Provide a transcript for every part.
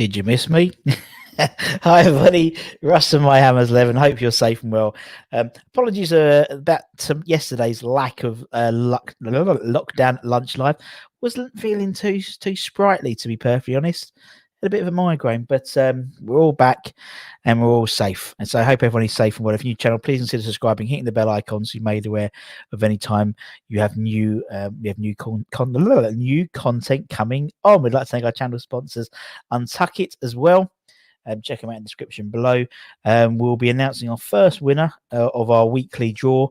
Did you miss me? Hi, everybody. Russ and my Hammers 11. Hope you're safe and well. Apologies about yesterday's lack of lockdown at lunch live. Wasn't feeling too sprightly, to be perfectly honest. Had a bit of a migraine, but we're all back and we're all safe. And so I hope everyone is safe and well. If you're new channel, please consider subscribing, hitting the bell icon so you're made aware of any time you have new new content coming on. We'd like to thank our channel sponsors, Untuck It, as well. Check them out in the description below. We'll be announcing our first winner of our weekly draw.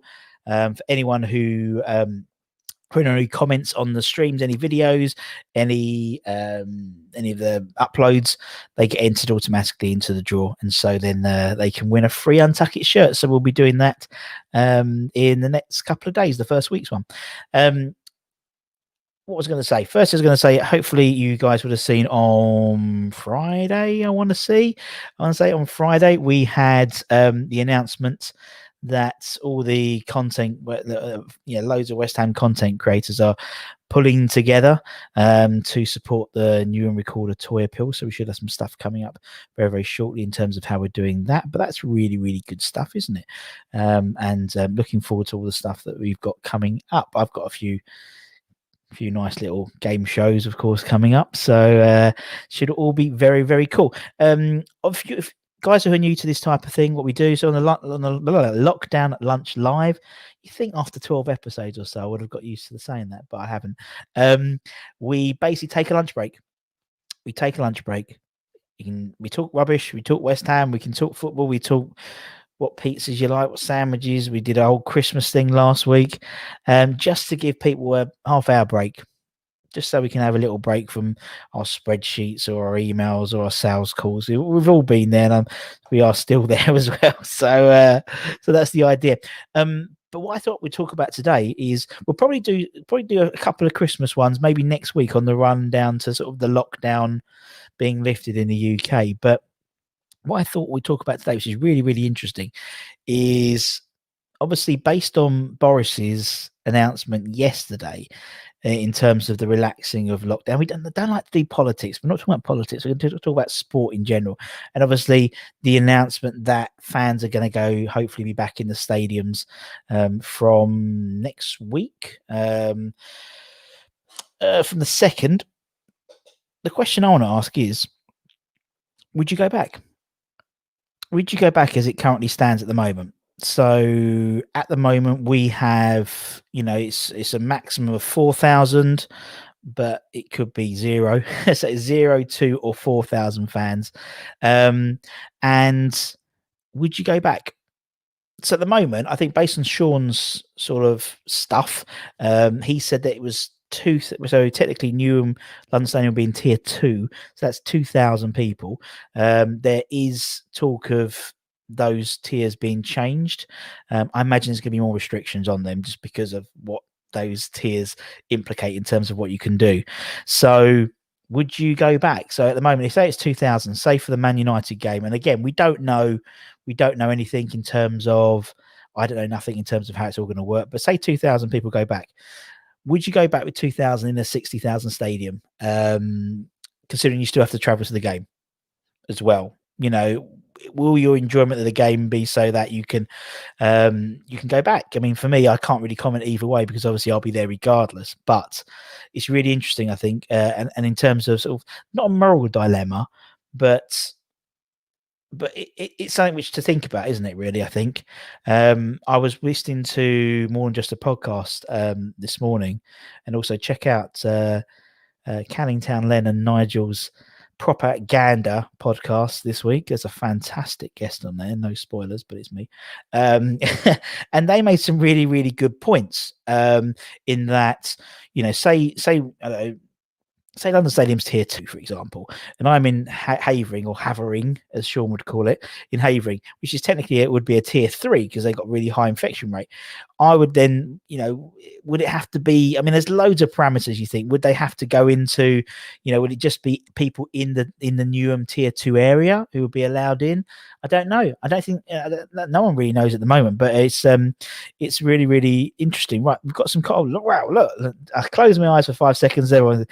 For anyone who put any comments on the streams, any videos, any of the uploads, they get entered automatically into the draw, and so then they can win a free Untuck It shirt. So we'll be doing that in the next couple of days, the first week's one. What was I going to say? First, I was going to say, hopefully you guys would have seen on Friday. I want to say on Friday we had the announcement that all the content, loads of West Ham content creators are pulling together to support the new and recorder toy appeal. So we should have some stuff coming up very, very shortly in terms of how we're doing that. But that's really, really good stuff, isn't it? And looking forward to all the stuff that we've got coming up. I've got a few nice little game shows, of course, coming up, so should all be very, very cool. If guys who are new to this type of thing, what we do, so on the lockdown at lunch live, you think after 12 episodes or so I would have got used to saying that, but I haven't. We basically take a lunch break. We talk rubbish, we talk West Ham, we can talk football, we talk what pizzas you like, what sandwiches. We did a whole Christmas thing last week, just to give people a half-hour break, just so we can have a little break from our spreadsheets or our emails or our sales calls. We've all been there, and we are still there as well. So that's the idea. But what I thought we'd talk about today is we'll probably do a couple of Christmas ones, maybe next week on the run down to sort of the lockdown being lifted in the UK. But what I thought we'd talk about today, which is really, really interesting, is obviously based on Boris's announcement yesterday in terms of the relaxing of lockdown. We don't like to do politics. We're not talking about politics. We're going to talk about sport in general. And obviously the announcement that fans are going to go, hopefully be back in the stadiums from next week, from the 2nd. The question I want to ask is, would you go back? Would you go back as it currently stands at the moment? So at the moment we have, it's a maximum of 4,000, but it could be 0. So it's 0, 2 or 4,000 fans. And would you go back? So at the moment, I think based on Sean's sort of stuff, he said that it was so technically Newham London Stadium being tier 2, so that's 2,000 people. There is talk of those tiers being changed. I imagine there's going to be more restrictions on them just because of what those tiers implicate in terms of what you can do. So would you go back? So at the moment, if say it's 2,000, say for the Man United game, and again, we don't know anything in terms of, I don't know nothing in terms of how it's all going to work, but say 2,000 people go back. Would you go back with 2,000 in a 60,000 stadium, considering you still have to travel to the game as well? Will your enjoyment of the game be so that you can go back? I mean, for me, I can't really comment either way because obviously I'll be there regardless. But it's really interesting, I think, and in terms of sort of not a moral dilemma, but it's something which to think about, isn't it? Really, I think. I was listening to More Than Just a Podcast this morning, and also check out Canningtown Len and Nigel's Propaganda podcast this week. There's a fantastic guest on there. No spoilers, but it's me. And they made some really, really good points. In that, say London Stadium's tier 2, for example, and I'm in Havering, or Havering, as Sean would call it, in Havering, which is technically, it would be a tier 3 because they got really high infection rate. I would then, would it have to be, I mean, there's loads of parameters you think, would they have to go into, would it just be people in the Newham tier 2 area who would be allowed in? I don't know. I don't think, no one really knows at the moment, but it's really, really interesting. Right, we've got some, wow, look, I closed my eyes for 5 seconds there.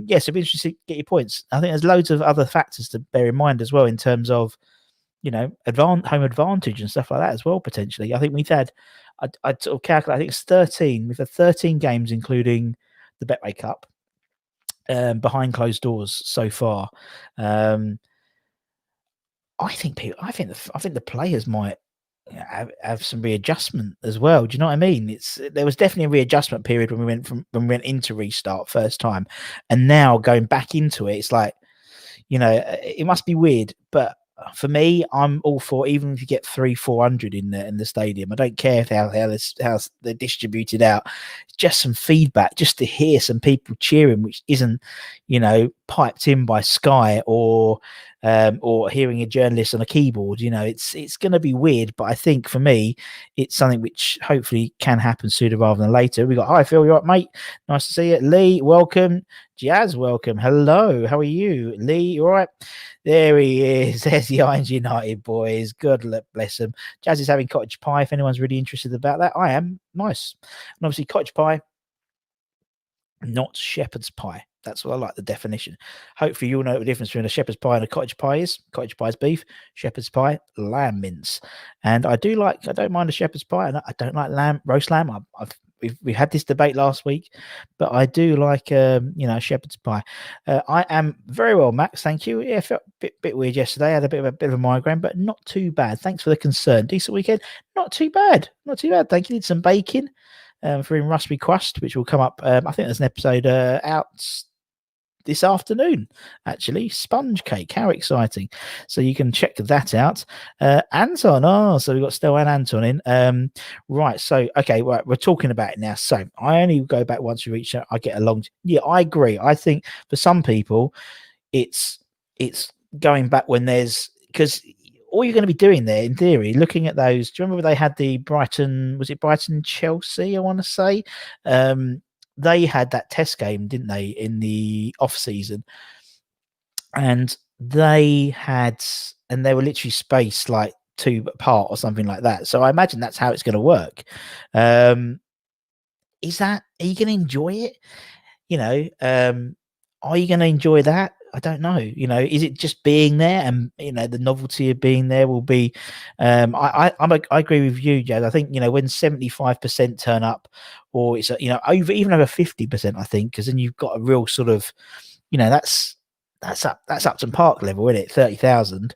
yeah, so it'd be interesting to get your points. I think there's loads of other factors to bear in mind as well in terms of, home advantage and stuff like that as well, potentially. I think we've had, I'd sort of calculate, I think it's 13. We've had 13 games, including the Betway Cup, behind closed doors so far. I think the players might have some readjustment as well. Do you know what I mean? There was definitely a readjustment period when we went into restart first time, and now going back into it, it's like, it must be weird, but for me, I'm all for, even if you get 300-400 in the stadium, I don't care how they're distributed out. Just some feedback, just to hear some people cheering, which isn't, piped in by Sky or hearing a journalist on a keyboard. It's going to be weird, but I think for me, it's something which hopefully can happen sooner rather than later. We got, hi Phil, you all right, mate? Nice to see you. Lee, welcome. Jazz, welcome. Hello, how are you? Lee, you all right? There he is. There's the Irons United boys. God bless them. Jazz is having cottage pie. If anyone's really interested about that, I am. Nice. And obviously, cottage pie, not shepherd's pie. That's what I like, the definition. Hopefully, you'll know what the difference between a shepherd's pie and a cottage pie is. Cottage pie is beef. Shepherd's pie, lamb mince. And I don't mind a shepherd's pie. And I don't like roast lamb. We had this debate last week, but I do like, shepherd's pie. I am very well, Max. Thank you. Yeah, felt a bit weird yesterday. I had a bit of a migraine, but not too bad. Thanks for the concern. Decent weekend. Not too bad. Not too bad. Thank you. Did some baking for in Rust Request, which will come up. I think there's an episode out this afternoon, actually. Sponge cake, how exciting. So you can check that out. Anton, so we've got Stel and Anton in. Right, so okay, right, we're talking about it now. So I only go back once we reach out. I get along. Yeah, I agree. I think for some people it's going back when there's, because all you're going to be doing there, in theory, looking at those. Do you remember they had the Brighton Chelsea, I want to say? They had that test game, didn't they, in the off season? And they were literally spaced like 2 apart or something like that. So I imagine that's how it's going to work. Are you going to enjoy it? Are you going to enjoy that? I don't know. Is it just being there, and the novelty of being there will be? I agree with you, Jad. I think when 75% turn up, or it's even over 50%. I think, because then you've got a real sort of, that's Upton Park level, isn't it? 30,000.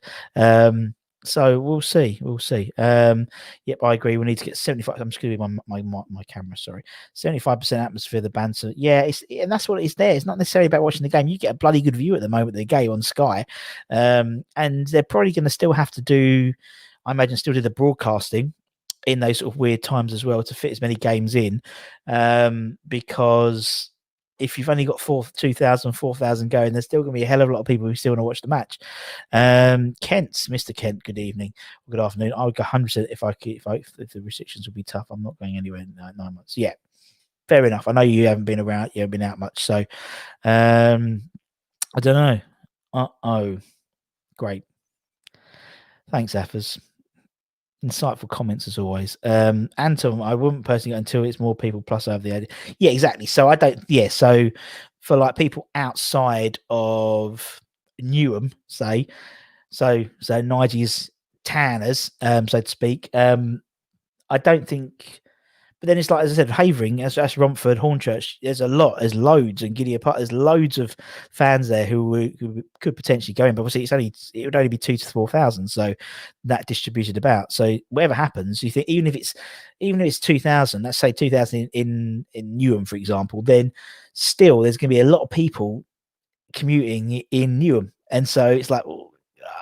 So we'll see. Yep, I agree. We need to get 75. I'm just going to be my camera. Sorry, 75% atmosphere. The banter. Yeah, and that's what it's there. It's not necessarily about watching the game. You get a bloody good view at the moment of the game on Sky, and they're probably going to still have to do, I imagine, still do the broadcasting in those sort of weird times as well to fit as many games in, because if you've only got 4,000 going, there's still going to be a hell of a lot of people who still want to watch the match. Mr. Kent, good evening, or good afternoon. I would go 100% if the restrictions would be tough. I'm not going anywhere in 9 months. Yeah, fair enough. I know you haven't been around, you haven't been out much, so I don't know. Great. Thanks, Effers. Insightful comments as always. Anton, I wouldn't personally go until it's more people plus over the idea. Yeah, exactly. So I don't. Yeah, so for like people outside of Newham, say, so Nigel's Tanners, so to speak. I don't think. But then it's like, as I said, Havering, that's Romford, Hornchurch. There's loads, and Gideon Park. There's loads of fans there who could potentially go in. But obviously, it would only be 2,000 to 4,000, so that distributed about. So whatever happens, you think even if it's 2,000, let's say 2,000 in Newham, for example, then still there's going to be a lot of people commuting in Newham, and so it's like.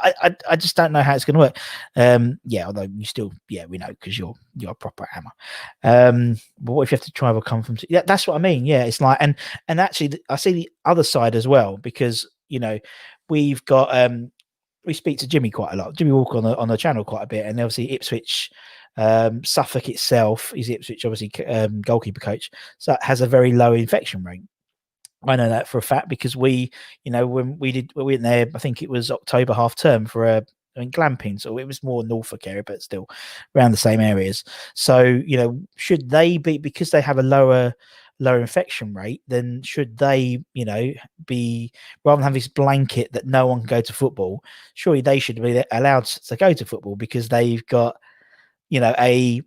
I just don't know how it's going to work. Although you still, we know, because you're a proper hammer. But what if you have to travel, come from? Yeah, that's what I mean. Yeah, it's like, and actually, I see the other side as well, because we've got we speak to Jimmy quite a lot. Jimmy Walker on the channel quite a bit, and obviously Ipswich, Suffolk itself is Ipswich, obviously goalkeeper coach, so it has a very low infection rate. I know that for a fact because when we went there, I think it was October half term for glamping, so it was more Norfolk area, but still around the same areas. So should they be, because they have a lower lower infection rate, then should they, be, rather than have this blanket that no one can go to football, surely they should be allowed to go to football because they've got, a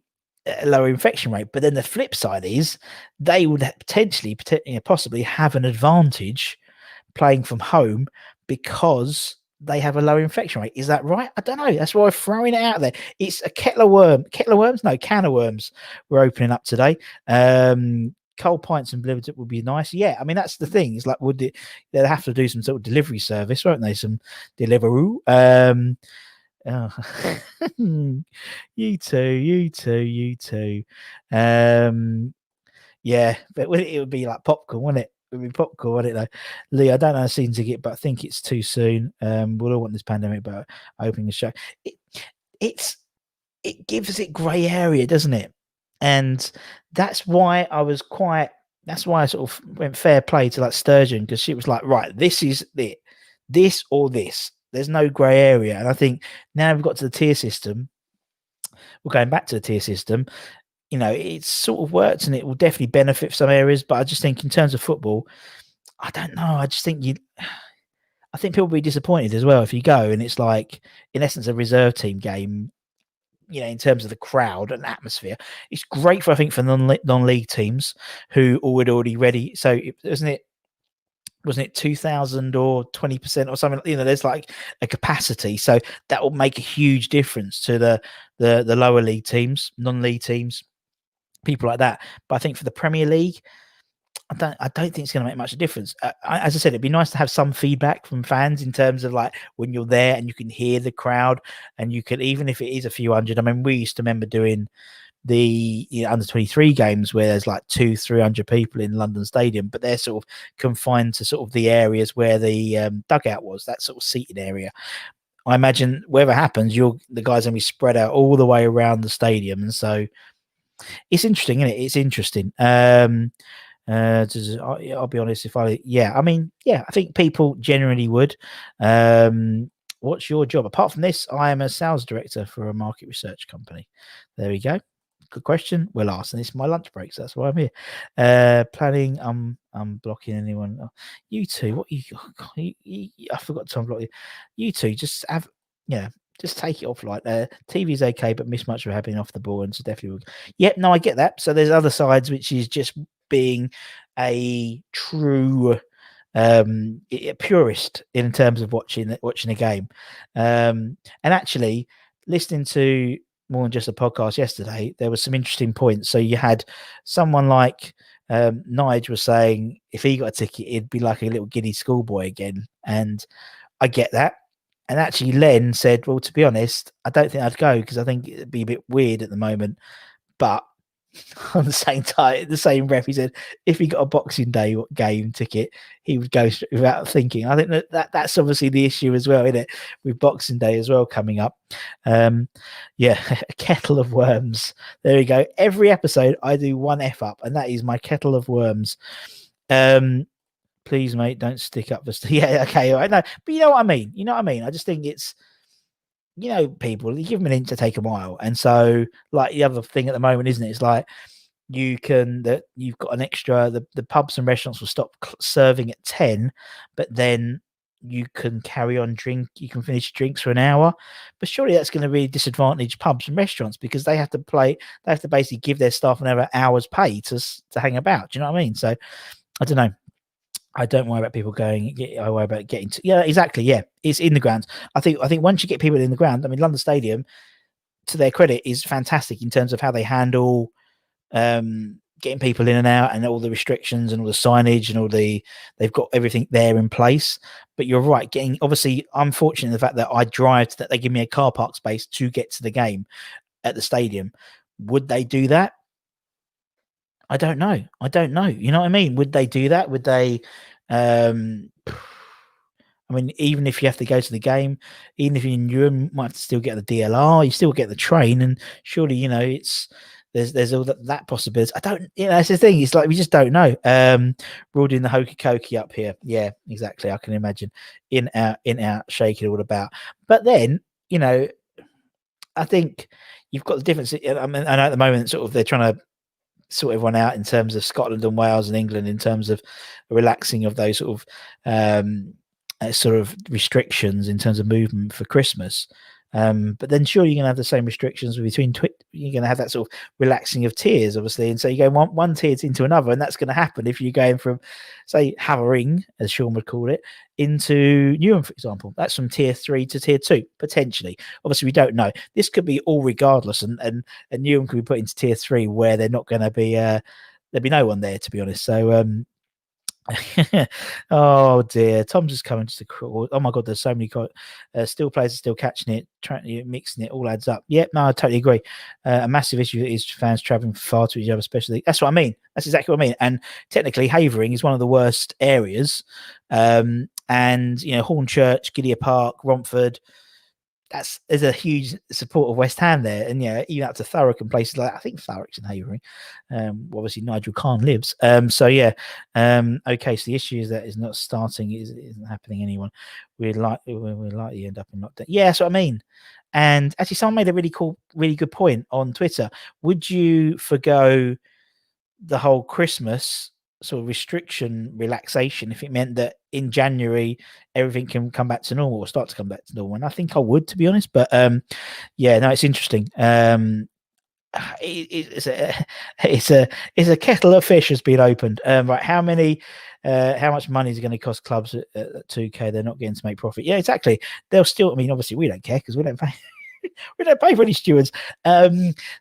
lower infection rate. But then the flip side is they would potentially, possibly have an advantage playing from home because they have a low infection rate. Is that right? I don't know. That's why we're throwing it out there. It's a kettle of worms. No, can of worms. We're opening up today. Cold pints and delivered would be nice. Yeah, I mean that's the thing. It's like they'll have to do some sort of delivery service, won't they? Some Deliveroo. Oh. You too. Yeah, but it would be like popcorn, wouldn't it? It would be popcorn, wouldn't it? Though, Lee, I don't know a season ticket, but I think it's too soon. We'll all want this pandemic, but opening the show, it gives it grey area, doesn't it? And that's why I was quite. That's why I sort of went fair play to like Sturgeon, because she was like, right, this is it, this or this. There's no grey area, and I think now we've got to the tier system. We're going back to the tier system. It's sort of worked and it will definitely benefit some areas. But I just think in terms of football, I don't know. I just think I think people will be disappointed as well if you go and it's like, in essence, a reserve team game, in terms of the crowd and atmosphere. It's great for, I think, for non-league teams who would already ready. So wasn't it 2,000 or 20% or something? There's like a capacity. So that will make a huge difference to the lower league teams, non-league teams, people like that. But I think for the Premier League, I don't think it's going to make much of a difference. As I said, it'd be nice to have some feedback from fans in terms of like when you're there and you can hear the crowd, and you can, even if it is a few hundred. I mean, we used to remember doing the under 23 games where there's like 200-300 people in London Stadium, but they're sort of confined to sort of the areas where the dugout was, that sort of seating area. I imagine whatever happens, the guys are going to be spread out all the way around the stadium, and so it's interesting, isn't it? It's interesting. I'll be honest. I think people generally would. What's your job? Apart from this, I am a sales director for a market research company. There we go. Good question. We'll ask, and it's my lunch break, so that's why I'm here. Planning. I'm blocking anyone. Oh, you two. What I forgot to unblock you. You two. Just have. Yeah. Just take it off like that. TV's okay, but miss much of having off the ball, and so definitely. Yep. No, I get that. So there's other sides, which is just being a true purist in terms of watching a game, and actually listening to more than just a podcast yesterday, there was some interesting points. So you had someone like Nige was saying if he got a ticket, it'd be like a little giddy schoolboy again, and I get that. And actually, Len said, "Well, to be honest, I don't think I'd go because I think it'd be a bit weird at the moment." But on the same time, the same rep, he said if he got a Boxing Day game ticket, he would go without thinking. I think that's obviously the issue as well, isn't it? With Boxing Day as well coming up. Yeah, a kettle of worms. There we go. Every episode, I do one F up, and that is my kettle of worms. Please, mate, don't stick up the. Yeah, okay, all right. No, but you know what I mean. I just think it's. People, you give them an inch to take a mile. And so, like the other thing at the moment, isn't it? It's like you've got an extra, the pubs and restaurants will stop serving at 10, but then you can carry on you can finish drinks for an hour. But surely that's going to really disadvantage pubs and restaurants because they have to basically give their staff another hour's pay to hang about. Do you know what I mean? So I don't know. I don't worry about people going. I worry about getting to. Yeah, exactly. Yeah, it's in the ground. I think once you get people in the ground, I mean, London Stadium, to their credit, is fantastic in terms of how they handle getting people in and out, and all the restrictions and all the signage and they've got everything there in place. But you're right. Obviously, I'm fortunate in the fact that I drive, that they give me a car park space to get to the game at the stadium. Would they do that? I don't know. You know what I mean? Would they do that? Would they? I mean, even if you have to go to the game, even if you're in Europe, you might have to still get the DLR. You still get the train, and surely it's there's all that possibility. I don't. That's the thing. It's like we just don't know. We're all doing the hokey cokey up here. Yeah, exactly. I can imagine in out, shaking all about. But then I think you've got the difference. I mean, I know at the moment sort of they're trying to sort everyone out in terms of Scotland and Wales and England in terms of relaxing of those sort of restrictions in terms of movement for Christmas. But then surely you're going to have the same restrictions between you're going to have that sort of relaxing of tiers, obviously. And so you go one tier into another, and that's going to happen if you're going from, say, Havering, as Sean would call it, into Newham, for example. That's from tier 3 to tier 2, potentially. Obviously, we don't know. This could be all regardless, and Newham could be put into tier 3 where they're not going to be, there'll be no one there, to be honest. So, oh dear, Tom's just coming to the crawl. Oh my god, there's so many still players are still catching it, mixing it, all adds up. Yep, no, I totally agree. A massive issue is fans travelling far to each other, especially. That's what I mean. That's exactly what I mean. And technically, Havering is one of the worst areas. And Hornchurch, Gideon Park, Romford. There's a huge support of West Ham there, and even up to Thurrock and places like I think Thurrock's in Havering. Obviously Nigel Khan lives. Okay, so the issue is that it's not starting, isn't happening. Anyone we're likely end up in lockdown. Yeah, that's what I mean. And actually, someone made a really good point on Twitter. Would you forgo the whole Christmas sort of restriction relaxation if it meant that in January everything can come back to normal or start to come back to normal? And I think I would, to be honest. But it's interesting. It's a kettle of fish has been opened. Right, how much money is it going to cost clubs at 2K? They're not getting to make profit. Yeah, exactly. They'll still. I mean, obviously we don't care because we don't pay. We don't pay for any stewards,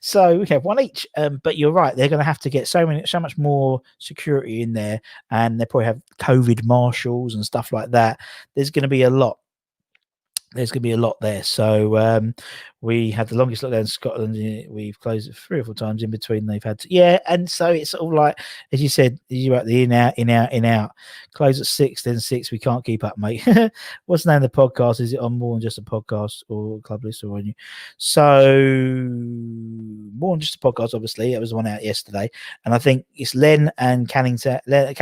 so we have one each. But you're right; they're going to have to get so much more security in there, and they probably have COVID marshals and stuff like that. There's going to be a lot. There's going to be a lot there. So we had the longest lockdown in Scotland. We've closed it 3 or 4 times in between. They've had and so it's sort of like, as you said, you're at the in out. Close at 6, then 6. We can't keep up, mate. What's the name of the podcast? Is it on more than just a podcast or club list or on you? So more than just a podcast. Obviously, it was one out yesterday, and I think it's Len and Cannington, Len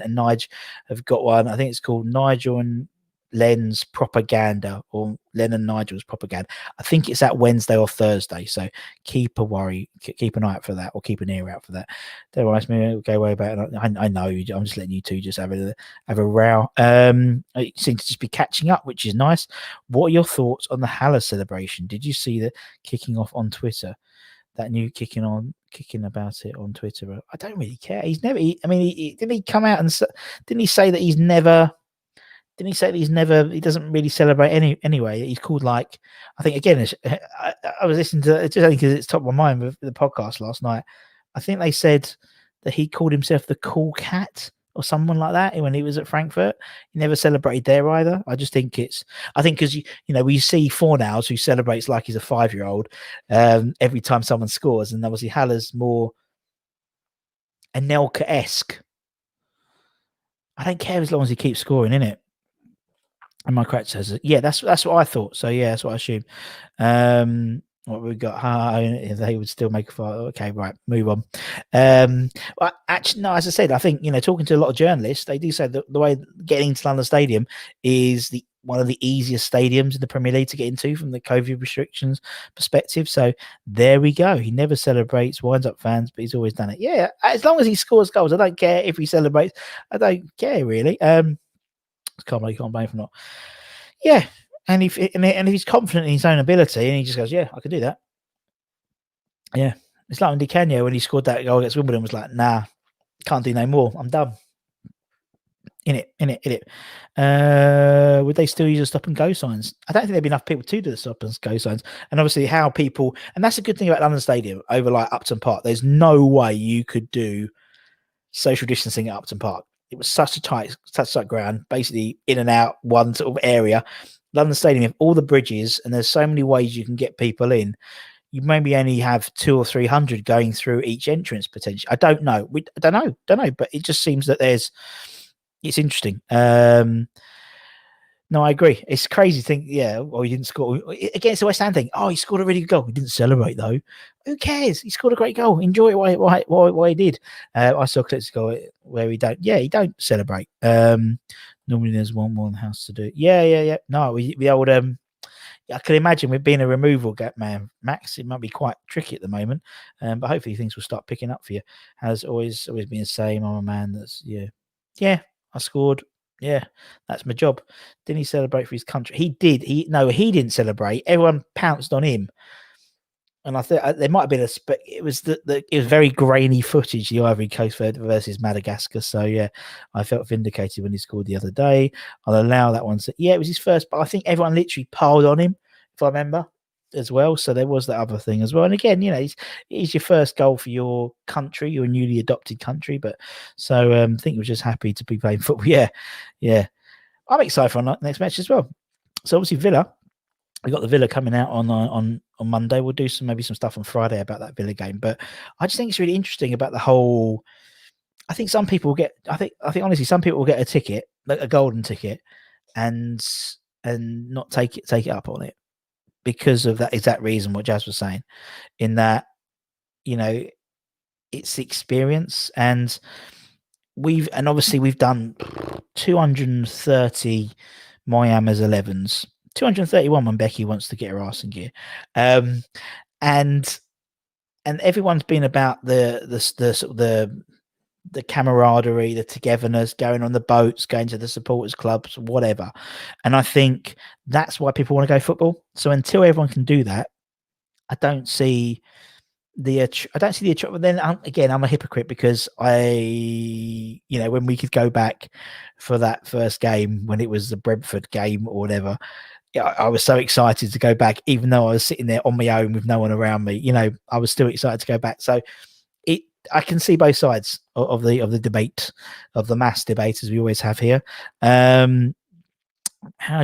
and Nige have got one. I think it's called Nigel and Len's Propaganda, or Len and Nigel's Propaganda. I think it's that Wednesday or Thursday, so keep an eye out for that, or keep an ear out for that. Don't worry, we'll go way back. I know, I'm just letting you two just have a row. It seems to just be catching up, which is nice. What are your thoughts on the Haller celebration? Did you see the kicking off on Twitter? That new kicking about it on Twitter. I don't really care. Didn't he come out and didn't he say that he's never? Didn't he say that he doesn't really celebrate anyway? He's called, like, I think, again, I was listening to it just only because it's top of my mind with the podcast last night. I think they said that he called himself the Cool Cat or someone like that when he was at Frankfurt. He never celebrated there either. I just think because we see Fornals who celebrates like he's a 5-year-old every time someone scores, and obviously Haller's more Anelka-esque. I don't care as long as he keeps scoring, innit? And my correct says, yeah, that's what I thought. So yeah, that's what I assume. What we got? They would still make a fight. Okay, right, move on. Well, actually, no. As I said, I think talking to a lot of journalists, they do say that the way getting into London Stadium is one of the easiest stadiums in the Premier League to get into from the COVID restrictions perspective. So there we go. He never celebrates, winds up fans, but he's always done it. Yeah, as long as he scores goals, I don't care if he celebrates. I don't care really. Can't blame for not. Yeah, and if he's confident in his own ability, and he just goes, "Yeah, I can do that." Yeah, it's like when Di Canio, when he scored that goal against Wimbledon, was like, "Nah, can't do no more. I'm done." In it. Would they still use the stop and go signs? I don't think there'd be enough people to do the stop and go signs. And obviously, how people, and that's a good thing about London Stadium over like Upton Park. There's no way you could do social distancing at Upton Park. It was such a tight ground, basically in and out one sort of area. London Stadium, you have all the bridges, and there's so many ways you can get people in. You maybe only have 200 or 300 going through each entrance potentially. I don't know. Don't know. But it just seems that it's interesting. No, I agree. It's crazy to think, yeah, he didn't score. Against the West Ham thing, he scored a really good goal. He didn't celebrate, though. Who cares? He scored a great goal. Enjoy it while he did. I saw clips go where he don't celebrate. Normally there's one more in the house to do. Yeah. No, the old, I can imagine with being a removal man, Max, it might be quite tricky at the moment. But hopefully things will start picking up for you. Has always been the same. I'm a man that's yeah. I scored. Yeah, that's my job. Didn't he celebrate for his country? He did. He didn't celebrate. Everyone pounced on him. And I think there might have been it was it was very grainy footage, the Ivory Coast versus Madagascar. So yeah, I felt vindicated when he scored the other day. I'll allow that one. Yeah, it was his first, but I think everyone literally piled on him, if I remember, as well. So there was that other thing as well. And again, it's your first goal for your country, your newly adopted country. But so I think he was just happy to be playing football. Yeah. I'm excited for our next match as well. So obviously Villa. We got the Villa coming out on Monday. We'll do maybe some stuff on Friday about that Villa game. But I just think it's really interesting about the whole. I think some people get. I think honestly, some people will get a ticket, like a golden ticket, and not take it up on it because of that exact reason what Jazz was saying. In that, it's the experience, and obviously we've done 230 Miami's 11s. 231 when Becky wants to get her arse in gear, and everyone's been about the camaraderie, the togetherness, going on the boats, going to the supporters clubs, whatever. And I think that's why people want to go football. So until everyone can do that, I don't see the attraction. But then again, I'm a hypocrite because when we could go back for that first game when it was the Brentford game or whatever. I was so excited to go back, even though I was sitting there on my own with no one around me. I was still excited to go back. So I can see both sides of the debate, of the mass debate, as we always have here. How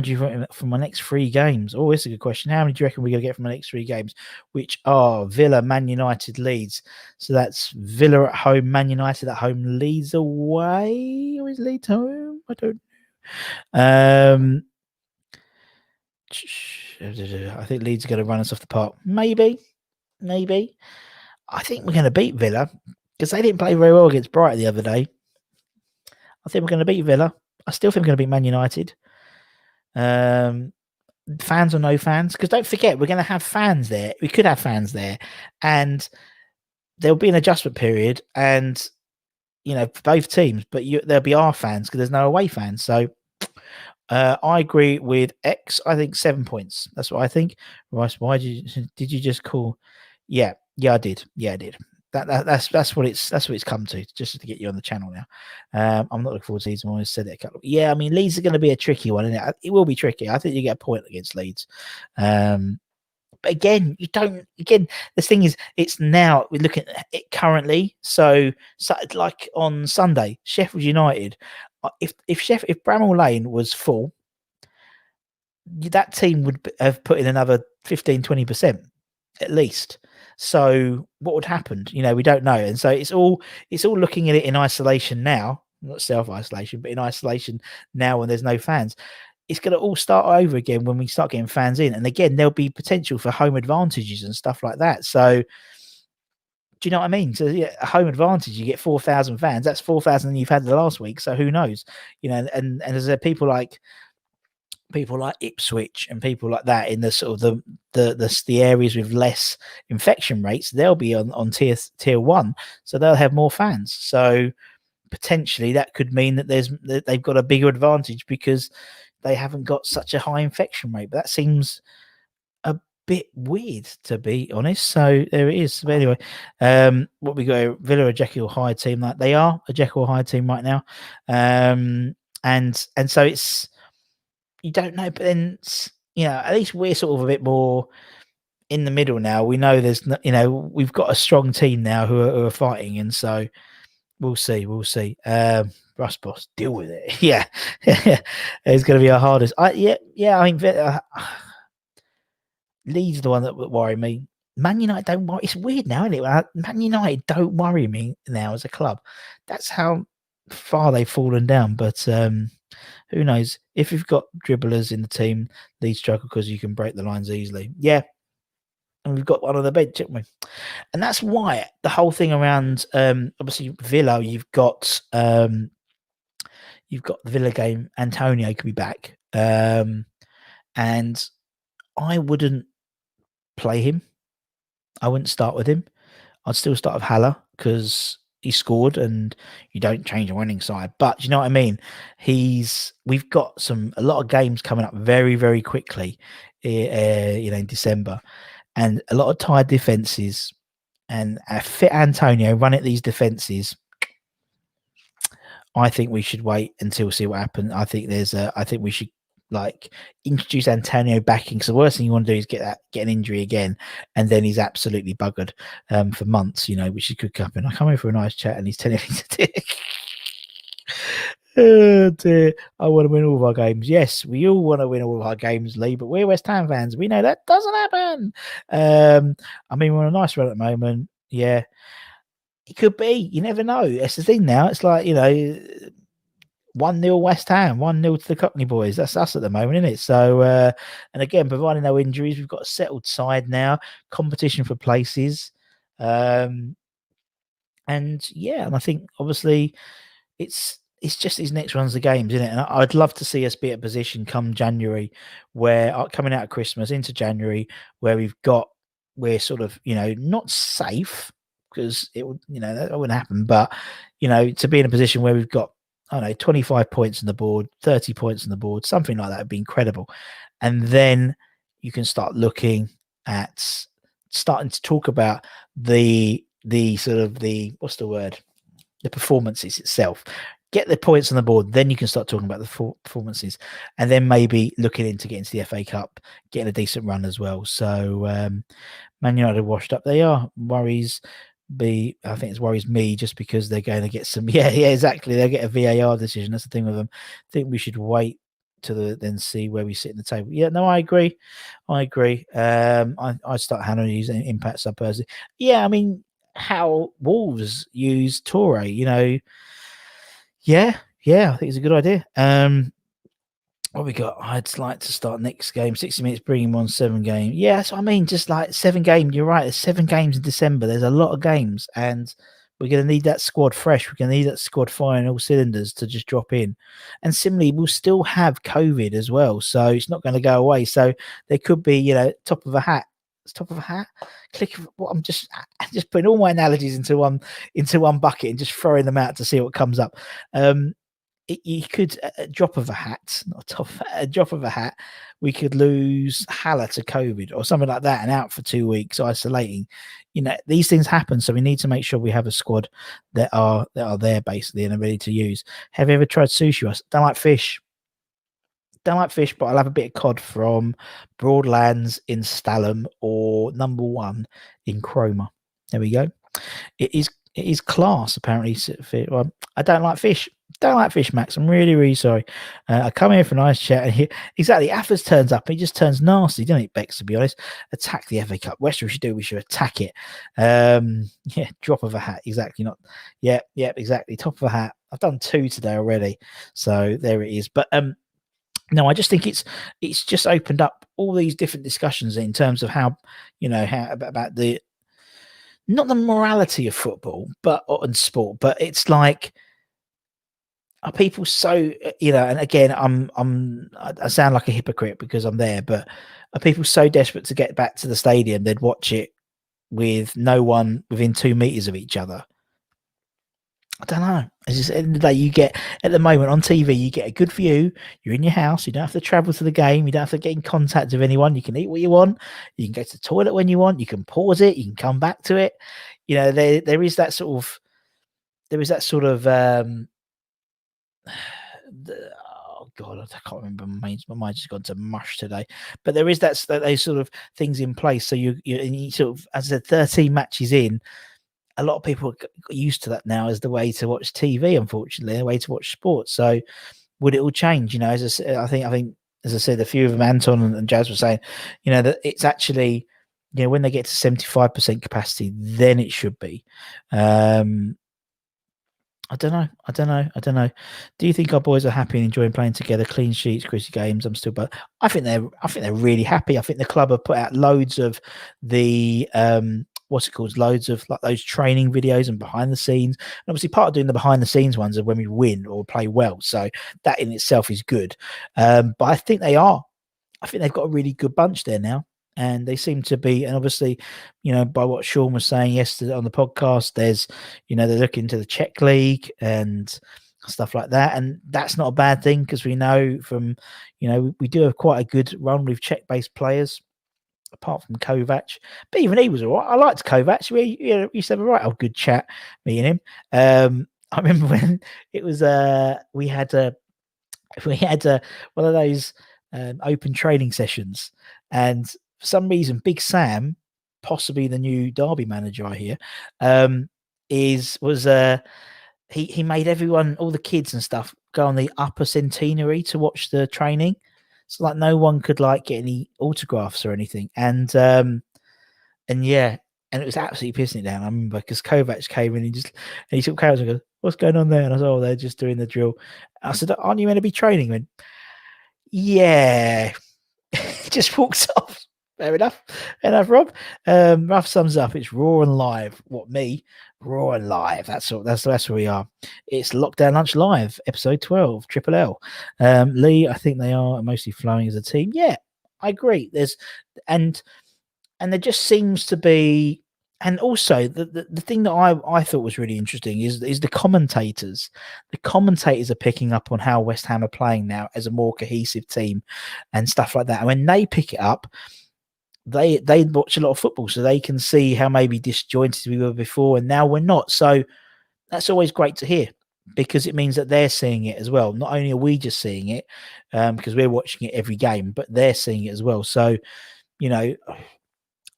do you reckon from my next 3 games? Oh, it's a good question. How many do you reckon we're going to get from the next 3 games? Which are Villa, Man United, Leeds. So that's Villa at home, Man United at home, Leeds away. Or is Leeds home? I don't know. I think Leeds are going to run us off the park. Maybe. I think we're going to beat Villa because they didn't play very well against Brighton the other day. I think we're going to beat Villa. I still think we're going to beat Man United. Fans or no fans, because don't forget we're going to have fans there. We could have fans there, and there'll be an adjustment period, and for both teams. But there'll be our fans because there's no away fans. So. I agree with X. I think 7 points. That's what I think. Russ, why did you just call? Yeah, I did. Yeah, I did. That's what it's come to. Just to get you on the channel now. I'm not looking forward to Leeds. I always said it a couple. Yeah, I mean Leeds are going to be a tricky one, isn't it? It will be tricky. I think you get a point against Leeds. But again, you don't. Again, the thing is, it's now we're looking at it currently. So like on Sunday, Sheffield United. If Bramall Lane was full, that team would have put in another 15-20% at least. So what would happen? We don't know. And so it's all looking at it in isolation now, not self-isolation, but in isolation now when there's no fans. It's going to all start over again when we start getting fans in. And again, there'll be potential for home advantages and stuff like that. So do you know what I mean? So yeah, a home advantage, you get 4,000 fans. That's 4,000 than you've had the last week. So who knows? And as there people like Ipswich and people like that in the sort of the areas with less infection rates, they'll be on tier 1, so they'll have more fans. So potentially that could mean that they've got a bigger advantage because they haven't got such a high infection rate. But that seems a bit weird, to be honest. So there it is. But anyway, what we got, Villa, a Jekyll Hyde team. Like they are a Jekyll Hyde team right now, and so it's, you don't know. But then at least we're sort of a bit more in the middle now. We know there's we've got a strong team now who are fighting, and so we'll see. Russ Boss, deal with it. Yeah, it's going to be our hardest. I mean, Leeds the one that would worry me. Man United don't worry. It's weird now, isn't it? Man United don't worry me now as a club. That's how far they've fallen down. But who knows? If you've got dribblers in the team, Leeds struggle because you can break the lines easily. Yeah. And we've got one on the bench, haven't we? And that's why the whole thing around obviously Villa, you've got the Villa game. Antonio could be back. And I wouldn't play him. I wouldn't start with him. I'd still start with Haller because he scored, and you don't change a winning side. But you know what I mean? We've got a lot of games coming up very, very quickly, in December, and a lot of tired defenses. And a fit Antonio run at these defenses. I think we should wait until we see what happens. I think we should introduce Antonio back in, because the worst thing you want to do is get an injury again, and then he's absolutely buggered for months, which could happen. I come in for a nice chat and he's telling me to do. Oh dear. I want to win all of our games. Yes, we all want to win all of our games, Lee, but we're West Ham fans. We know that doesn't happen. We're on a nice run at the moment. Yeah. It could be. You never know. It's the thing now. It's like, 1-0 West Ham, 1-0 to the Cockney boys. That's us at the moment, isn't it? So, and again, providing no injuries, we've got a settled side now, competition for places. And I think obviously it's just these next runs of games, isn't it? And I'd love to see us be at a position come January where coming out of Christmas into January, where we're sort of, not safe, because it would, that wouldn't happen. But, to be in a position where we've got, 25 points on the board, 30 points on the board, something like that would be incredible. And then you can start looking at starting to talk about the sort of what's the word? The performances itself. Get the points on the board, then you can start talking about the performances, and then maybe looking into getting to the FA Cup, getting a decent run as well. So Man United washed up. They are worries. I think it worries me just because they're going to get some. Yeah, exactly. They'll get a VAR decision. That's the thing with them. I think we should wait to then see where we sit in the table. Yeah, no, I agree. I start handling using impact sub personally. Yeah, how Wolves use Toure, yeah, I think it's a good idea. What we got? I'd like to start next game, 60 minutes, bring him on 7 games. Yeah, that's what I mean. Just like 7 games. You're right. There's 7 games in December. There's a lot of games, and we're going to need that squad fresh. We're going to need that squad firing all cylinders to just drop in. And similarly, we'll still have COVID as well, so it's not going to go away. So there could be, top of a hat. It's top of a hat. I'm just putting all my analogies into one bucket and just throwing them out to see what comes up. You could a drop of a hat, a drop of a hat. We could lose Haller to COVID or something like that, and out for 2 weeks, isolating. These things happen, so we need to make sure we have a squad that are there basically and are ready to use. Have you ever tried sushi? I don't like fish. But I'll have a bit of cod from Broadlands in Stalham or Number 1 in Cromer. There we go. It is class, apparently. I don't like fish. Don't like fish, Max. I'm really, really sorry. I come here for a nice chat, and exactly, Affers turns up. He just turns nasty, doesn't he, Bex? To be honest, attack the FA Cup. West Ham we should attack it. Yeah, drop of a hat. Exactly. Not. Yeah, exactly. Top of a hat. I've done 2 today already, so there it is. But no, I just think it's just opened up all these different discussions in terms of how about the not the morality of football, and sport, but it's like, are people so and again, I sound like a hypocrite because I'm there, but are people so desperate to get back to the stadium they'd watch it with no one within 2 meters of each other? I don't know. It's just, at the end of the day, you get, at the moment on TV, you get a good view. You're in your house. You don't have to travel to the game. You don't have to get in contact with anyone. You can eat what you want. You can go to the toilet when you want. You can pause it. You can come back to it. There is that sort of, oh God, I can't remember. My mind's just gone to mush today. But there is those sort of things in place. So you sort of, as I said, 13 matches in, a lot of people are used to that now as the way to watch TV, unfortunately, the way to watch sports. So would it all change? As I said, I think, as I said, a few of them, Anton and Jazz were saying, that it's actually, when they get to 75% capacity, then it should be. I don't know. Do you think our boys are happy and enjoying playing together? Clean sheets, Chrissy games. But I think they're really happy. I think the club have put out loads of the loads of like those training videos and behind the scenes. And obviously, part of doing the behind the scenes ones are when we win or play well. So that in itself is good. But I think they are. I think they've got a really good bunch there now. And they seem to be, and obviously, by what Sean was saying yesterday on the podcast, there's, they're looking to the Czech League and stuff like that. And that's not a bad thing because we know from, we do have quite a good run with Czech-based players, apart from Kovac. But even he was all right. I liked Kovac. We used to have a right old good chat, me and him. I remember when it was, we had one of those open training sessions, and for some reason, Big Sam, possibly the new Derby manager, I hear, he made everyone, all the kids and stuff, go on the upper centenary to watch the training. So like no one could like get any autographs or anything, and yeah. And it was absolutely pissing it down. I remember because Kovac came in and he took cameras and goes, "What's going on there?" And I said, "Oh, they're just doing the drill." I said, "Aren't you meant to be training?" He went, "Yeah." Just walks off. Fair enough. Rob. Rough sums up. It's raw and live. What, me? Raw and live. That's where we are. It's Lockdown Lunch Live, episode 12, Triple L. Lee, I think they are mostly flowing as a team. Yeah, I agree. And there just seems to be, and also the thing that I thought was really interesting is the commentators. The commentators are picking up on how West Ham are playing now as a more cohesive team and stuff like that. And when they pick it up, they watch a lot of football, so they can see how maybe disjointed we were before, and now we're not. So that's always great to hear because it means that they're seeing it as well. Not only are we just seeing it because we're watching it every game, but they're seeing it as well. So, I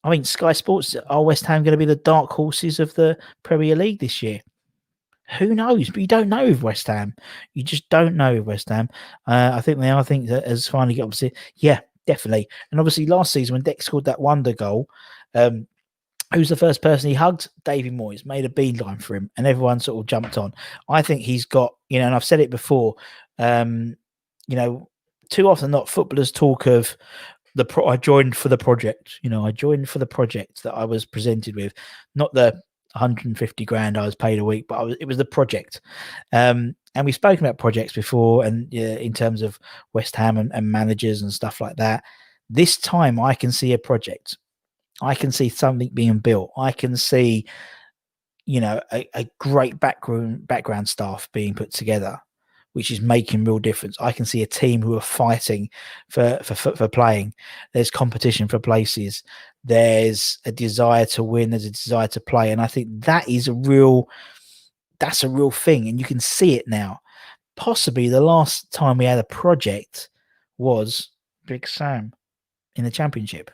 mean, Sky Sports, are West Ham going to be the dark horses of the Premier League this year? Who knows? But you don't know with West Ham. You just don't know with West Ham. I think they are. I think that has finally got opposite. Yeah, definitely. And obviously last season when Dex scored that wonder goal, who's the first person he hugged? Davy Moyes made a beeline for him and everyone sort of jumped on. I think he's got, and I've said it before, too often than not, footballers talk of I joined for the project. I joined for the project that I was presented with, not the 150 grand I was paid a week, but it was the project. And we've spoken about projects before, and in terms of West Ham and managers and stuff like that. This time, I can see a project. I can see something being built. I can see, a great background staff being put together, which is making real difference. I can see a team who are fighting for playing. There's competition for places. There's a desire to win. There's a desire to play. And I think that's a real thing. And you can see it now. Possibly the last time we had a project was Big Sam in the Championship.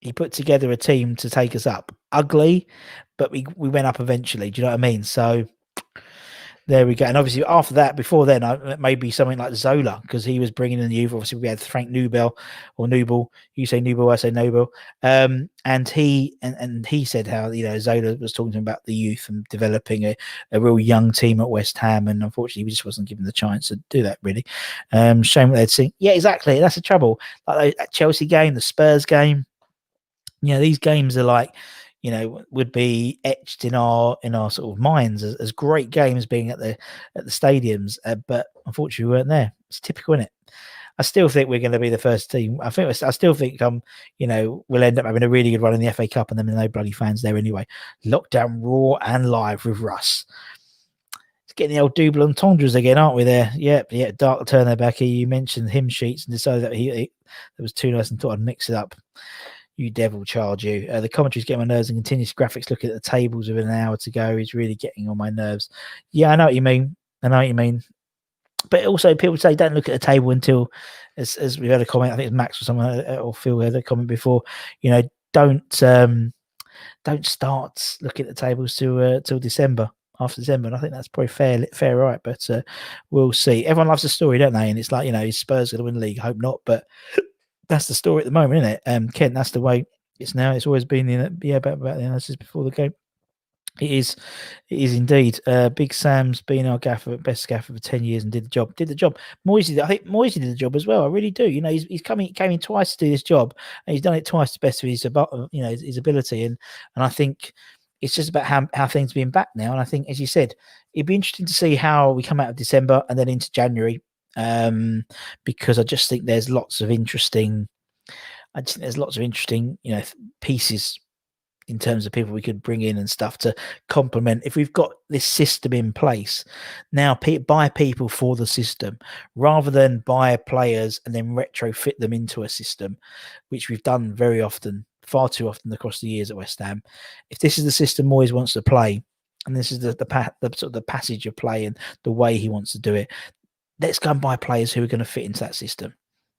He put together a team to take us up. Ugly, but we went up eventually. Do you know what I mean? So there we go. And obviously after that, before then, maybe something like Zola, because he was bringing in the youth. Obviously we had Frank Nubel or Nubel. You say Nubel, I say Nobel. And he said how, Zola was talking to him about the youth and developing a real young team at West Ham. And unfortunately, we just wasn't given the chance to do that, really. Shame what they'd seen. Yeah, exactly. That's the trouble. Like that Chelsea game, the Spurs game. These games are like, would be etched in our sort of minds as great games being at the stadiums, but unfortunately we weren't there. It's typical, isn't it? I still think we're going to be the first team. I still think we'll end up having a really good run in the FA Cup, and then no bloody fans there anyway. Lockdown raw and live with Russ. It's getting the old double entendres again, aren't we? There, yeah. Dark Turner back here. You mentioned hymn sheets and decided that he was too nice and thought I'd mix it up. You devil child, you. The commentary's getting my nerves and continuous graphics looking at the tables with an hour to go is really getting on my nerves. Yeah, I know what you mean. But also people say don't look at the table until, as we had a comment, I think it's Max or someone, or Phil had a comment before, don't start looking at the tables till December. After December, and I think that's probably fair, right? But we'll see. Everyone loves the story, don't they? And it's like, is Spurs going to win the league? I hope not, but that's the story at the moment, isn't it? Kent, that's the way it's now. It's always been about the analysis before the game. It is indeed. Big Sam's been our best gaffer for 10 years and did the job. Moisey, I think Moisey did the job as well. I really do. He's came in twice to do this job, and he's done it twice to best of his ability. And I think it's just about how things are being back now. And I think, as you said, it'd be interesting to see how we come out of December and then into January because I just think there's lots of interesting. I just think there's lots of interesting, pieces in terms of people we could bring in and stuff to complement. If we've got this system in place now, buy people for the system rather than buy players and then retrofit them into a system, which we've done very often, far too often across the years at West Ham. If this is the system Moyes wants to play, and this is the sort of the passage of play and the way he wants to do it, let's go and buy players who are going to fit into that system.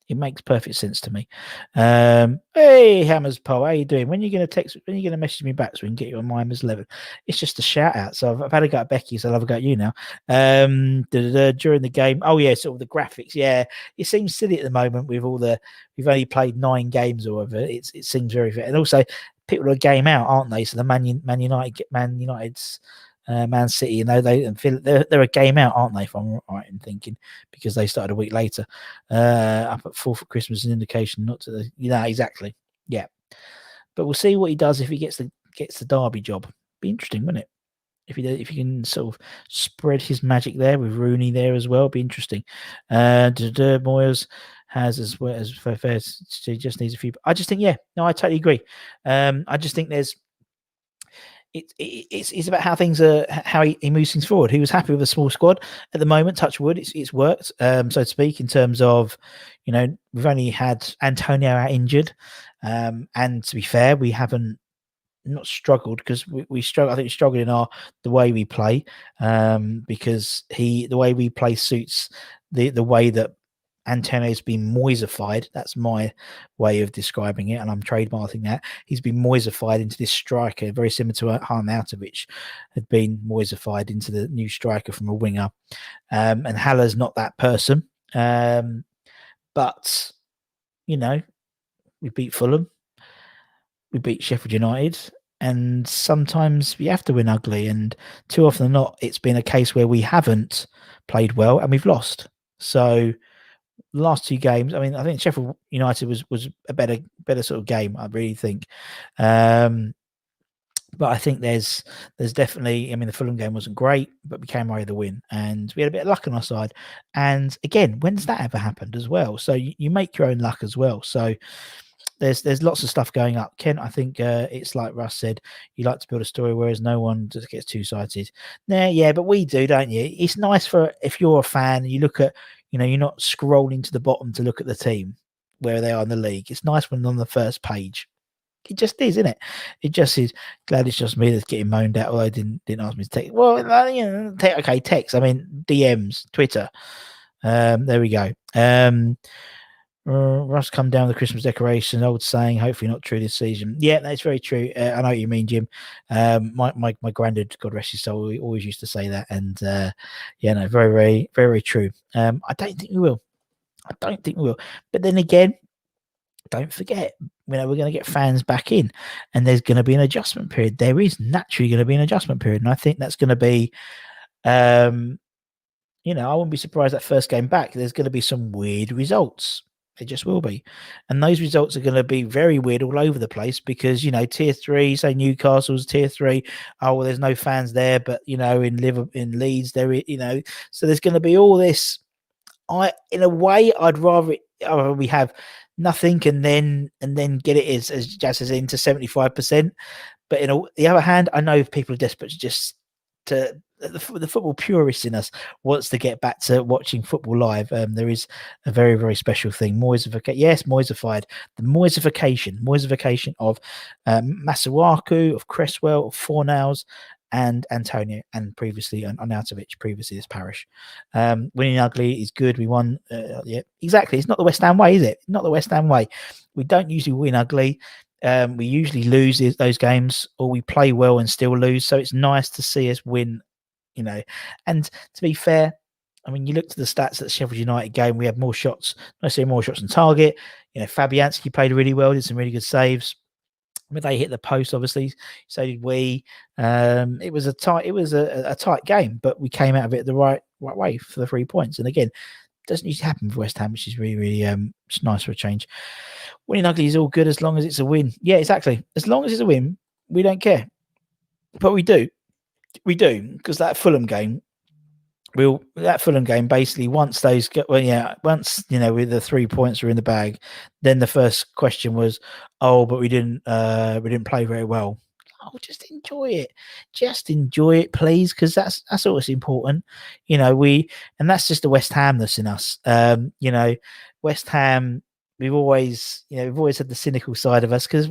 It makes perfect sense to me. Hey, Hammers Poe, how you doing? When are you going to text? When are you going to message me back so we can get you on Mimers 11? It's just a shout out. So I've had a go at Becky, so I'll have a go at you now. During the game, oh yeah, sort of the graphics. Yeah, it seems silly at the moment with all the. We've only played 9 games or whatever. It seems very fit, and also people are a game out, aren't they? So the Man United's. Man City, they're a game out, aren't they? If I'm right in thinking, because they started a week later, up at 4th for Christmas, an indication not to, exactly, yeah. But we'll see what he does if he gets the Derby job. Be interesting, wouldn't it? If he can sort of spread his magic there with Rooney there as well, be interesting. Moyes has as well as fair. She just needs a few. I just think, I totally agree. I just think there's. It's about how things are, how he moves things forward. He was happy with a small squad at the moment. Touch wood, it's worked, so to speak. In terms of, we've only had Antonio out injured, and to be fair, we haven't not struggled because we struggle. I think we struggled in the way we play, because the way we play suits the way that Antonio's been Moisified. That's my way of describing it, and I'm trademarking that. He's been Moisified into this striker, very similar to Arnautovic had been Moisified into the new striker from a winger. And Haller's not that person. But, we beat Fulham. We beat Sheffield United. And sometimes we have to win ugly. And too often than not, it's been a case where we haven't played well and we've lost. So the last 2 games, I mean, I think Sheffield United was a better sort of game, I really think. But I think there's definitely, I mean, the Fulham game wasn't great, but we came away with the win and we had a bit of luck on our side. And again, when's that ever happened as well? So you make your own luck as well. So there's lots of stuff going up. Kent, I think it's like Russ said, you like to build a story, whereas no one just gets two-sided. Yeah, but we do, don't you? It's nice if you're a fan and you look at, you're not scrolling to the bottom to look at the team where they are in the league. It's nice when on the first page. It just is, isn't it? It just is. Glad it's just me that's getting moaned at, although I didn't ask me to text. Well, okay, text. I mean, DMs, Twitter. There we go. Russ come down with the Christmas decoration. Old saying, hopefully not true this season. Yeah, that's very true. I know what you mean, Jim. My granddad, God rest his soul, he always used to say that, and very, very, very, very true. I don't think we will. But then again, don't forget, we're going to get fans back in, and there's going to be an adjustment period. There is naturally going to be an adjustment period, and I think that's going to be, I wouldn't be surprised that first game back, there's going to be some weird results. It just will be. And those results are going to be very weird all over the place because, tier 3, say Newcastle's tier 3. Oh, well, there's no fans there, but, in Leeds, there, so there's going to be all this. In a way, I'd rather we have nothing and then get it as Jazz says into 75%. But the other hand, I know people are desperate to the football purist in us wants to get back to watching football live. There is a very, very special thing. Moisified. The Moisification of Masuaku, of Cresswell, of Fornals, and Antonio, and previously Arnautovic, previously this parish. Winning ugly is good. We won. Yeah, exactly. It's not the West Ham way, is it? Not the West Ham way. We don't usually win ugly. We usually lose those games, or we play well and still lose. So it's nice to see us win, And to be fair, I mean, you look to the stats at the Sheffield United game, we had more shots. I say more shots on target. Fabianski played really well, did some really good saves. But they hit the post, obviously. So did we. It was a tight game, but we came out of it the right way for the 3 points. And again, it doesn't usually happen for West Ham, which is really, really it's nice for a change. Winning ugly is all good as long as it's a win. Yeah, exactly. As long as it's a win, we don't care. But we do, because that Fulham game, that Fulham game, basically once with the 3 points were in the bag, then the first question was, oh, but we didn't play very well. Oh, just enjoy it, please, because that's always important. And that's just the West Hamness in us. West Ham, we've always had the cynical side of us because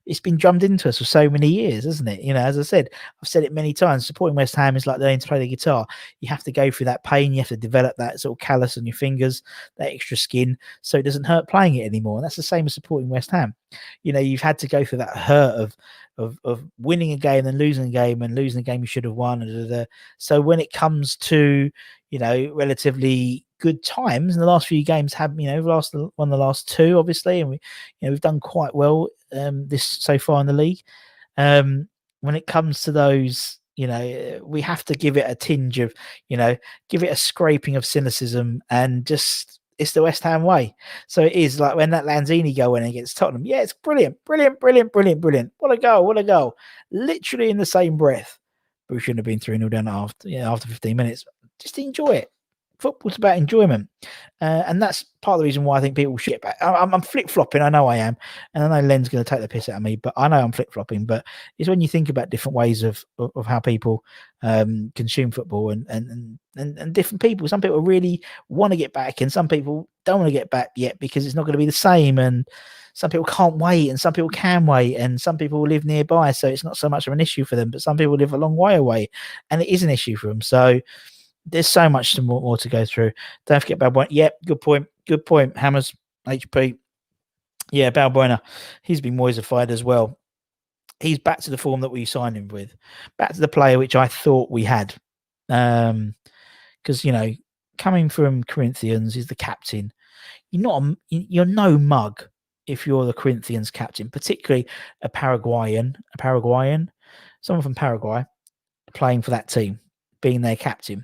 it's been drummed into us for so many years, isn't it? As I said, I've said it many times, supporting West Ham is like learning to play the guitar. You have to go through that pain, you have to develop that sort of callus on your fingers, that extra skin, so it doesn't hurt playing it anymore. And that's the same as supporting West Ham. You've had to go through that hurt of winning a game and losing a game and losing a game you should have won. So when it comes to relatively good times, and the last few games have we've won the last two, obviously, and we've done quite well this so far in the league. When it comes to those, we have to give it a tinge of, give it a scraping of cynicism, and just, it's the West Ham way. So it is like when that Lanzini goal went against Tottenham. Yeah, it's brilliant. What a goal. Literally in the same breath. But we shouldn't have been 3-0 down after 15 minutes. Just enjoy it. Football's about enjoyment. And that's part of the reason why I think people should get back. I'm flip-flopping. I know I am. And I know Len's going to take the piss out of me, but I know I'm flip-flopping. But it's when you think about different ways of how people consume football and different people. Some people really want to get back, and some people don't want to get back yet because it's not going to be the same. And some people can't wait, and some people can wait, and some people live nearby, so it's not so much of an issue for them. But some people live a long way away, and it is an issue for them. So there's so much more to go through. Don't forget Balbuena. Yep, good point. Hammers, HP. Yeah, Balbuena. He's been Moisified as well. He's back to the form that we signed him with. Back to the player which I thought we had. Because, coming from Corinthians, he's the captain. You're no mug if you're the Corinthians captain, particularly a Paraguayan, someone from Paraguay playing for that team, being their captain.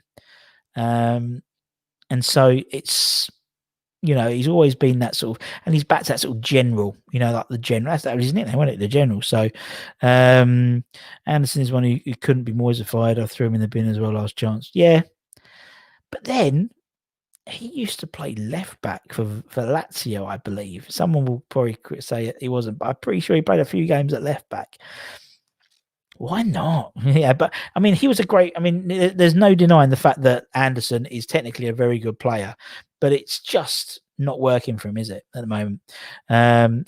And so it's, he's always been that sort of, and he's back to that sort of general, like the general. That was his nickname, wasn't it? The general. So Anderson is one who couldn't be Moisified. I threw him in the bin as well last chance. Yeah. But then he used to play left back for Lazio, I believe. Someone will probably say he wasn't, but I'm pretty sure he played a few games at left back. Why not? Yeah, but I mean, he was there's no denying the fact that Anderson is technically a very good player, but it's just not working for him, is it, at the moment?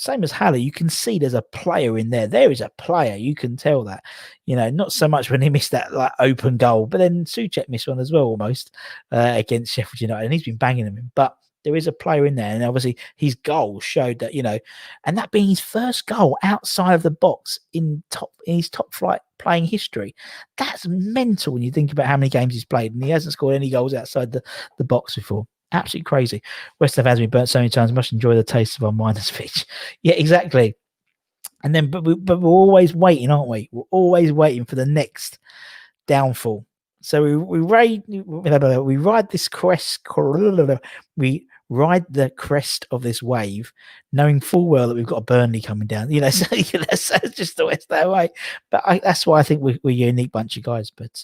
Same as Haller. You can see there's a player in there. There is a player. You can tell that. Not so much when he missed that open goal, but then Souček missed one as well, almost against Sheffield United, and he's been banging them in. But there is a player in there, and obviously his goal showed that, and that being his first goal outside of the box in his top flight playing history. That's mental when you think about how many games he's played, and he hasn't scored any goals outside the box before. Absolutely crazy. West Ham has been burnt so many times. Must enjoy the taste of our miners' pitch. Yeah, exactly. And then, but we're always waiting, aren't we? We're always waiting for the next downfall. So we ride this crest. We ride the crest of this wave, knowing full well that we've got a Burnley coming down. So that's just the West Ham way. But that's why I think we're a unique bunch of guys. But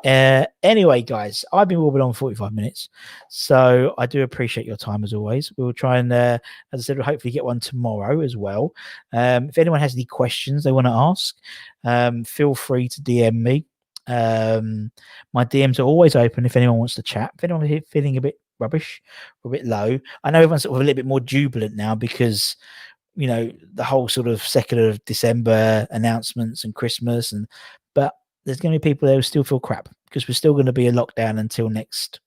anyway, guys, I've been warbling on 45 minutes, so I do appreciate your time as always. We'll try and, as I said, we'll hopefully get one tomorrow as well. If anyone has any questions they want to ask, feel free to DM me. My DMs are always open if anyone wants to chat. If anyone is feeling a bit rubbish or a bit low, I know everyone's sort of a little bit more jubilant now because the whole sort of 2nd of December announcements and Christmas, but there's going to be people there who still feel crap because we're still going to be in lockdown until next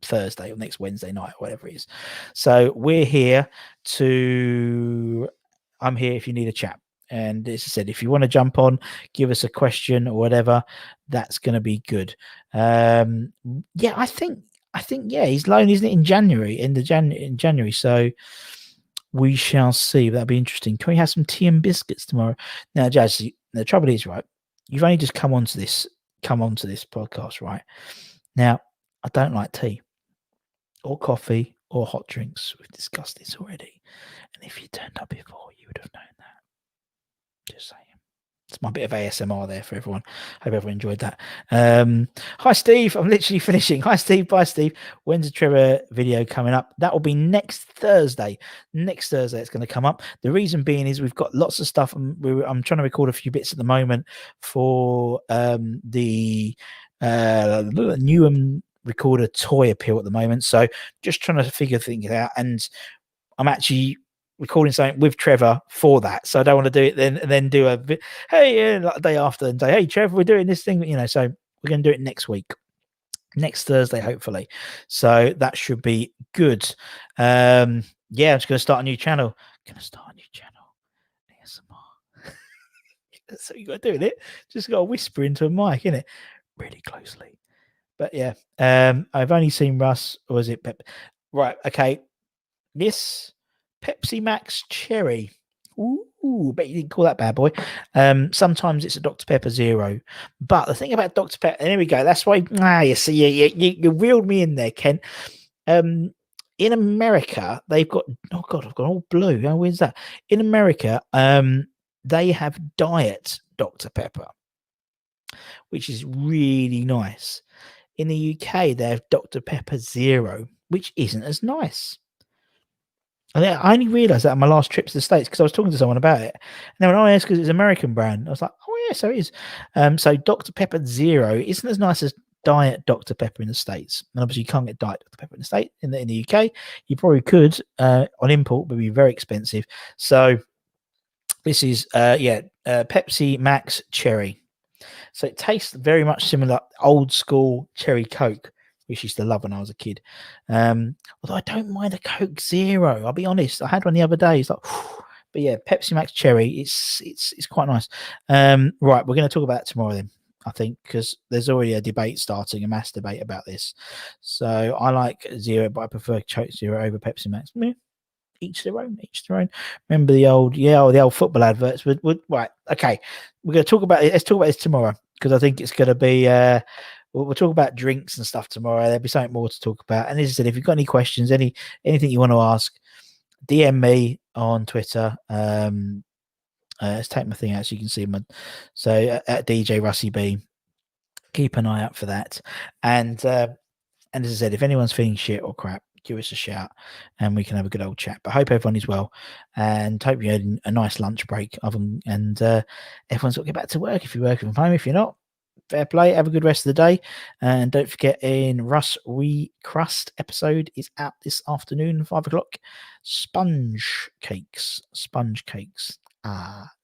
Thursday or next Wednesday night, or whatever it is. So I'm here if you need a chat. And as I said, if you want to jump on, give us a question or whatever, that's going to be good. I think he's loan, isn't it, in January, in January. So we shall see. That'd be interesting. Can we have some tea and biscuits tomorrow? Now, Jazz, the trouble is, right, you've only just come onto this podcast, right? Now, I don't like tea or coffee or hot drinks. We've discussed this already. And if you turned up before, you would have known that. Just saying. It's my bit of ASMR there for everyone. Hope everyone enjoyed that. Hi, Steve. I'm literally finishing. Hi, Steve. Bye, Steve. When's the Trevor video coming up? That will be next Thursday. Next Thursday, it's going to come up. The reason being is we've got lots of stuff. I'm trying to record a few bits at the moment for the new recorder toy appeal at the moment. So just trying to figure things out. And I'm actually recording something with Trevor for that, so I don't want to do it then do a bit, hey, like a day after and say, hey, Trevor, we're doing this thing, so we're going to do it next week, next Thursday, hopefully. So that should be good. Yeah, I'm just going to start a new channel. ASMR. That's what you got to do, innit? Just got to whisper into a mic, innit? Really closely. But yeah, I've only seen Russ, or was it Pep? Right, okay. This Pepsi Max Cherry. Ooh, bet you didn't call that bad boy. Sometimes it's a Dr. Pepper Zero. But the thing about Dr. Pepper, and there we go. That's why, you see, you reeled me in there, Ken. In America, they've got, oh God, I've got all blue. Oh, where's that? In America, they have Diet Dr. Pepper, which is really nice. In the UK, they have Dr. Pepper Zero, which isn't as nice. I only realised that on my last trip to the States because I was talking to someone about it. And then when I asked because it's an American brand, I was like, oh, yeah, so it is. So Dr. Pepper Zero isn't as nice as Diet Dr. Pepper in the States. And obviously, you can't get Diet Dr. Pepper in the States. In the UK, you probably could on import, but it'd be very expensive. So this is, Pepsi Max Cherry. So it tastes very much similar old school cherry Coke, which I used to love when I was a kid. Although I don't mind a Coke Zero. I'll be honest. I had one the other day. It's like, but yeah, Pepsi Max Cherry. It's quite nice. Right, we're going to talk about it tomorrow then, I think, because there's already a debate starting, a mass debate about this. So I like Zero, but I prefer Coke Zero over Pepsi Max. Yeah. Each their own. Remember the old football adverts? Right, okay. We're going to talk about it. Let's talk about this tomorrow because I think it's going to be. We'll talk about drinks and stuff tomorrow. There'll be something more to talk about. And as I said, if you've got any questions, anything you want to ask, DM me on Twitter. Let's take my thing out so you can see my. So at DJ Russie B. Keep an eye out for that. And as I said, if anyone's feeling shit or crap, give us a shout and we can have a good old chat. But I hope everyone is well and hope you had a nice lunch break. And everyone's got to get back to work if you're working from home. If you're not, fair play. Have a good rest of the day. And don't forget, in Russ We Crust episode is out this afternoon, 5:00. Sponge cakes.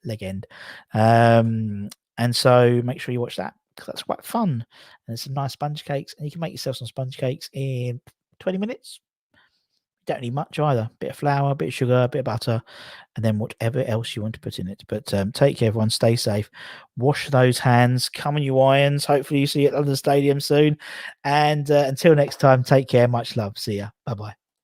Legend. And so make sure you watch that because that's quite fun. And there's some nice sponge cakes, and you can make yourself some sponge cakes in 20 minutes. Don't need much either. Bit of flour, bit of sugar, bit of butter, and then whatever else you want to put in it. But take care, everyone. Stay safe. Wash those hands. Come on, you irons. Hopefully you see you at the stadium soon. And until next time, take care. Much love. See ya. Bye-bye.